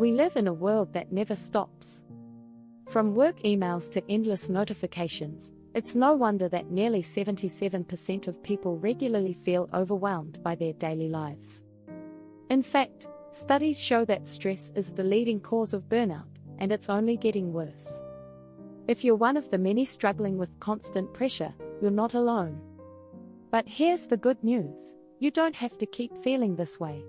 We live in a world that never stops. From work emails to endless notifications, it's no wonder that nearly 77% of people regularly feel overwhelmed by their daily lives. In fact, studies show that stress is the leading cause of burnout, and it's only getting worse. If you're one of the many struggling with constant pressure, you're not alone. But here's the good news: you don't have to keep feeling this way.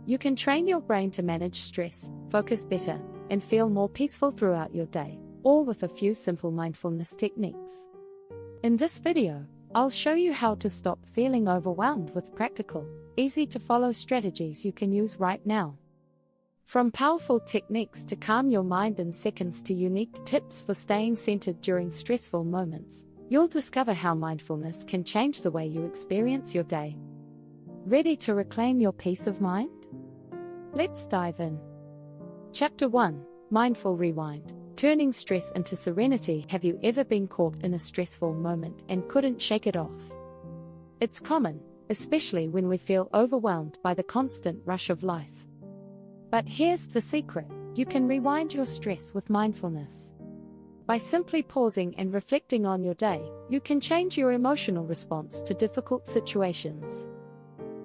You can train your brain to manage stress, focus better, and feel more peaceful throughout your day, all with a few simple mindfulness techniques. In this video, I'll show you how to stop feeling overwhelmed with practical, easy-to-follow strategies you can use right now. From powerful techniques to calm your mind in seconds to unique tips for staying centered during stressful moments, you'll discover how mindfulness can change the way you experience your day. Ready to reclaim your peace of mind? Let's dive in. Chapter 1: Mindful Rewind. Turning stress into serenity. Have you ever been caught in a stressful moment and couldn't shake it off? It's common, especially when we feel overwhelmed by the constant rush of life. But here's the secret: you can rewind your stress with mindfulness. By simply pausing and reflecting on your day, you can change your emotional response to difficult situations.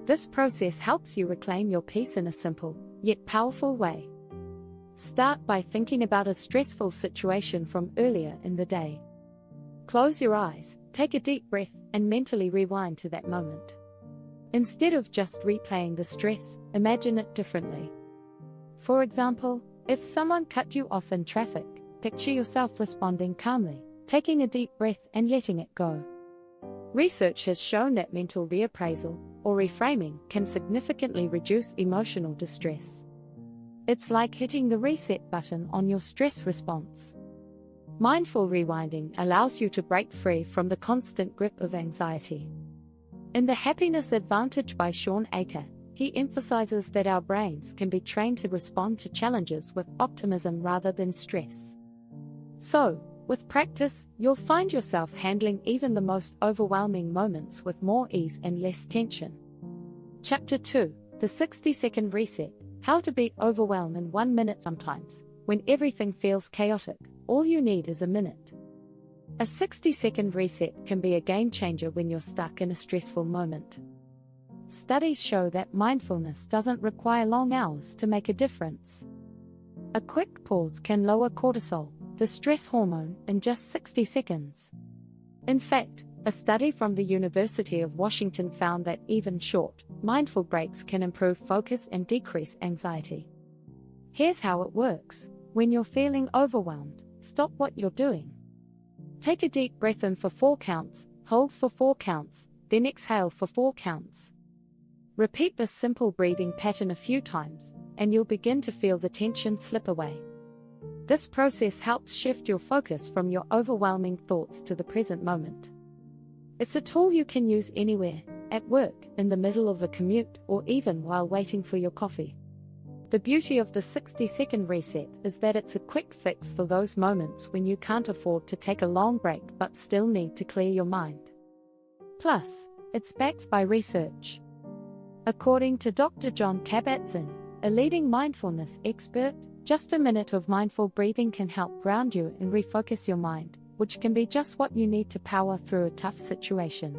This process helps you reclaim your peace in a simple, yet powerful way. Start by thinking about a stressful situation from earlier in the day. Close your eyes, take a deep breath, and mentally rewind to that moment. Instead of just replaying the stress, imagine it differently. For example, if someone cut you off in traffic, picture yourself responding calmly, taking a deep breath and letting it go. Research has shown that mental reappraisal, or reframing, can significantly reduce emotional distress. It's like hitting the reset button on your stress response. Mindful rewinding allows you to break free from the constant grip of anxiety. In The Happiness Advantage by Shawn Achor, he emphasizes that our brains can be trained to respond to challenges with optimism rather than stress. So, with practice, you'll find yourself handling even the most overwhelming moments with more ease and less tension. Chapter 2: The 60-Second Reset. How to beat overwhelm in 1 minute. Sometimes, when everything feels chaotic, all you need is a minute. A 60-second reset can be a game changer when you're stuck in a stressful moment. Studies show that mindfulness doesn't require long hours to make a difference. A quick pause can lower cortisol, the stress hormone, in just 60 seconds. In fact, a study from the University of Washington found that even short, mindful breaks can improve focus and decrease anxiety. Here's how it works. When you're feeling overwhelmed, stop what you're doing. Take a deep breath in for 4 counts, hold for 4 counts, then exhale for 4 counts. Repeat this simple breathing pattern a few times, and you'll begin to feel the tension slip away. This process helps shift your focus from your overwhelming thoughts to the present moment. It's a tool you can use anywhere, at work, in the middle of a commute, or even while waiting for your coffee. The beauty of the 60-second reset is that it's a quick fix for those moments when you can't afford to take a long break but still need to clear your mind. Plus, it's backed by research. According to Dr. John Kabat-Zinn, a leading mindfulness expert, just a minute of mindful breathing can help ground you and refocus your mind, which can be just what you need to power through a tough situation.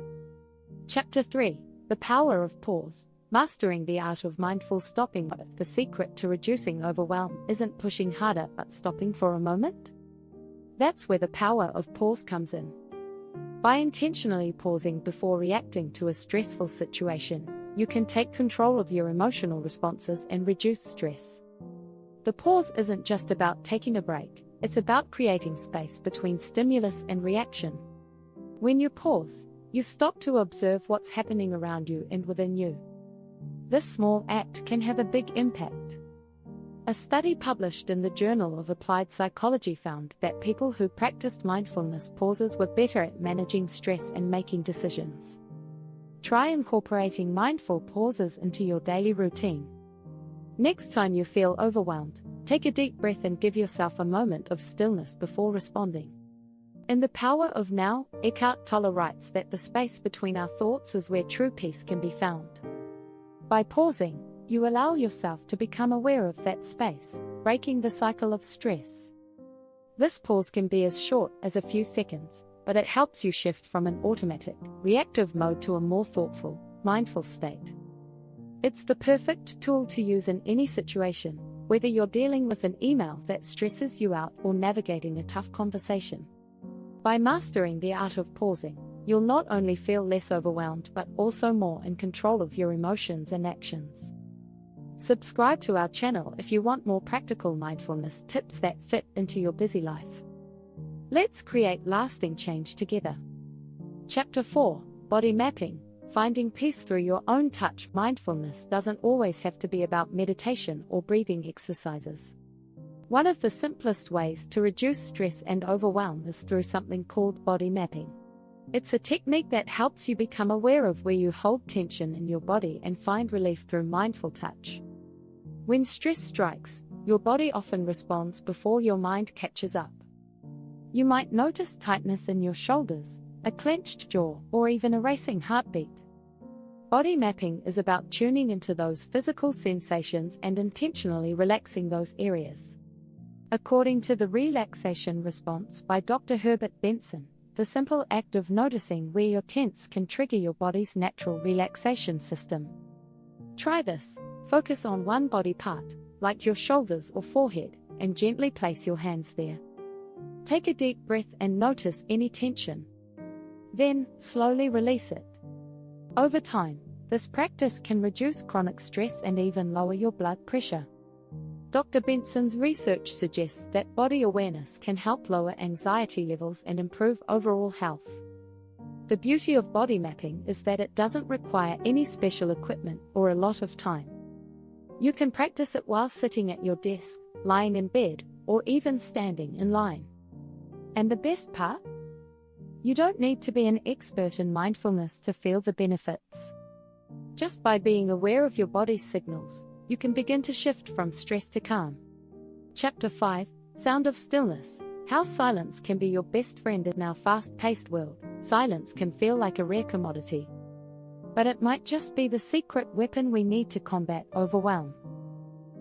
Chapter 3: The Power of Pause. Mastering the art of mindful stopping. The secret to reducing overwhelm isn't pushing harder but stopping for a moment? That's where the power of pause comes in. By intentionally pausing before reacting to a stressful situation, you can take control of your emotional responses and reduce stress. The pause isn't just about taking a break, it's about creating space between stimulus and reaction. When you pause, you stop to observe what's happening around you and within you. This small act can have a big impact. A study published in the Journal of Applied Psychology found that people who practiced mindfulness pauses were better at managing stress and making decisions. Try incorporating mindful pauses into your daily routine. Next time you feel overwhelmed, take a deep breath and give yourself a moment of stillness before responding. In The Power of Now, Eckhart Tolle writes that the space between our thoughts is where true peace can be found. By pausing, you allow yourself to become aware of that space, breaking the cycle of stress. This pause can be as short as a few seconds, but it helps you shift from an automatic, reactive mode to a more thoughtful, mindful state. It's the perfect tool to use in any situation, whether you're dealing with an email that stresses you out or navigating a tough conversation. By mastering the art of pausing, you'll not only feel less overwhelmed but also more in control of your emotions and actions. Subscribe to our channel if you want more practical mindfulness tips that fit into your busy life. Let's create lasting change together. Chapter 4: Body Mapping. Finding peace through your own touch. Mindfulness doesn't always have to be about meditation or breathing exercises. One of the simplest ways to reduce stress and overwhelm is through something called body mapping. It's a technique that helps you become aware of where you hold tension in your body and find relief through mindful touch. When stress strikes, your body often responds before your mind catches up. You might notice tightness in your shoulders, a clenched jaw, or even a racing heartbeat. Body mapping is about tuning into those physical sensations and intentionally relaxing those areas. According to the Relaxation Response by Dr. Herbert Benson, the simple act of noticing where you're tense can trigger your body's natural relaxation system. Try this. Focus on one body part, like your shoulders or forehead, and gently place your hands there. Take a deep breath and notice any tension. Then, slowly release it. Over time, this practice can reduce chronic stress and even lower your blood pressure. Dr. Benson's research suggests that body awareness can help lower anxiety levels and improve overall health. The beauty of body mapping is that it doesn't require any special equipment or a lot of time. You can practice it while sitting at your desk, lying in bed, or even standing in line. And the best part? You don't need to be an expert in mindfulness to feel the benefits. Just by being aware of your body's signals, you can begin to shift from stress to calm. Chapter 5: Sound of Stillness. How silence can be your best friend in our fast-paced world. Silence can feel like a rare commodity. But it might just be the secret weapon we need to combat overwhelm.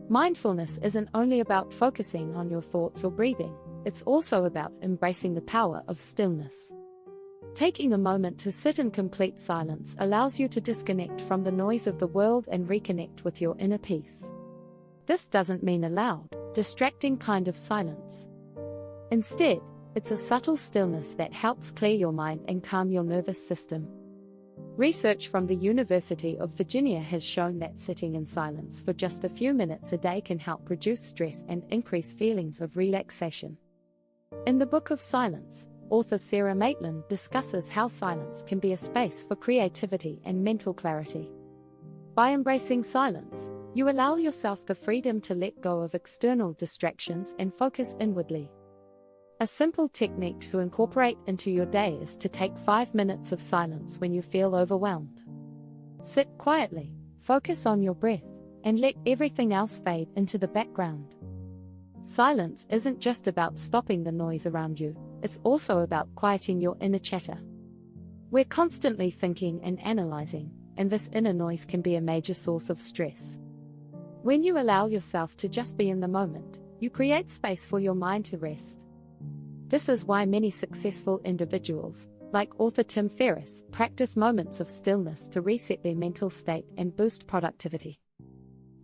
Mindfulness isn't only about focusing on your thoughts or breathing, it's also about embracing the power of stillness. Taking a moment to sit in complete silence allows you to disconnect from the noise of the world and reconnect with your inner peace. This doesn't mean a loud, distracting kind of silence. Instead, it's a subtle stillness that helps clear your mind and calm your nervous system. Research from the University of Virginia has shown that sitting in silence for just a few minutes a day can help reduce stress and increase feelings of relaxation. In the Book of Silence, author Sarah Maitland discusses how silence can be a space for creativity and mental clarity. By embracing silence, you allow yourself the freedom to let go of external distractions and focus inwardly. A simple technique to incorporate into your day is to take 5 minutes of silence when you feel overwhelmed. Sit quietly, focus on your breath, and let everything else fade into the background. Silence isn't just about stopping the noise around you, it's also about quieting your inner chatter. We're constantly thinking and analyzing, and this inner noise can be a major source of stress. When you allow yourself to just be in the moment, you create space for your mind to rest. This is why many successful individuals, like author Tim Ferriss, practice moments of stillness to reset their mental state and boost productivity.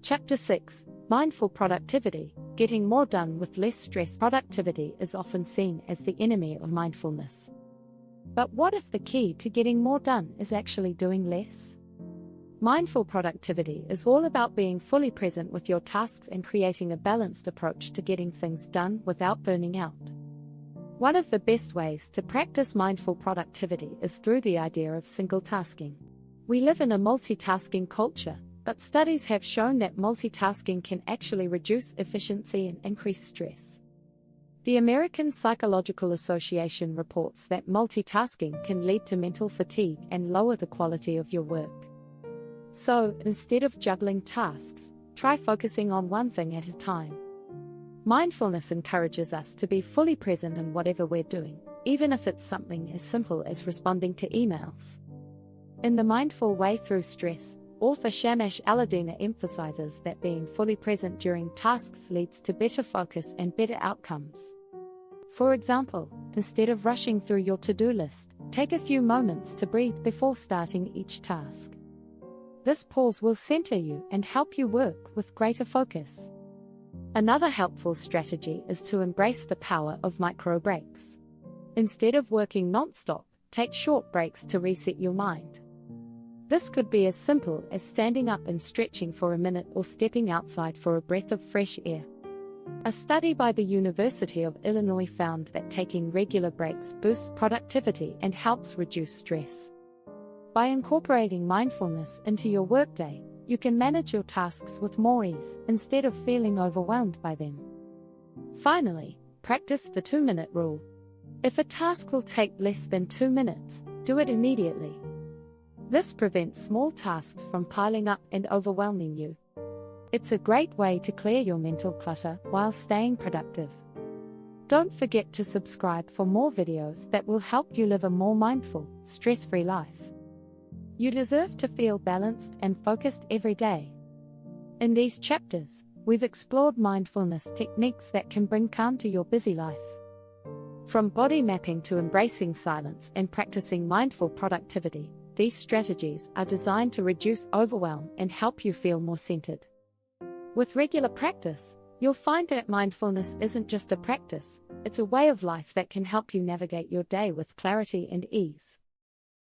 Chapter 6: Mindful Productivity. Getting more done with less stress. Productivity is often seen as the enemy of mindfulness. But what if the key to getting more done is actually doing less? Mindful productivity is all about being fully present with your tasks and creating a balanced approach to getting things done without burning out. One of the best ways to practice mindful productivity is through the idea of single tasking. We live in a multitasking culture, but studies have shown that multitasking can actually reduce efficiency and increase stress. The American Psychological Association reports that multitasking can lead to mental fatigue and lower the quality of your work. So, instead of juggling tasks, try focusing on one thing at a time. Mindfulness encourages us to be fully present in whatever we're doing, even if it's something as simple as responding to emails. In the Mindful Way Through Stress, Author Shamash Aladina emphasizes that being fully present during tasks leads to better focus and better outcomes. For example, instead of rushing through your to-do list, take a few moments to breathe before starting each task. This pause will center you and help you work with greater focus. Another helpful strategy is to embrace the power of micro breaks. Instead of working non-stop, take short breaks to reset your mind. This could be as simple as standing up and stretching for a minute or stepping outside for a breath of fresh air. A study by the University of Illinois found that taking regular breaks boosts productivity and helps reduce stress. By incorporating mindfulness into your workday, you can manage your tasks with more ease instead of feeling overwhelmed by them. Finally, practice the 2-minute rule. If a task will take less than 2 minutes, do it immediately. This prevents small tasks from piling up and overwhelming you. It's a great way to clear your mental clutter while staying productive. Don't forget to subscribe for more videos that will help you live a more mindful, stress-free life. You deserve to feel balanced and focused every day. In these chapters, we've explored mindfulness techniques that can bring calm to your busy life. From body mapping to embracing silence and practicing mindful productivity, these strategies are designed to reduce overwhelm and help you feel more centered. With regular practice, you'll find that mindfulness isn't just a practice, it's a way of life that can help you navigate your day with clarity and ease.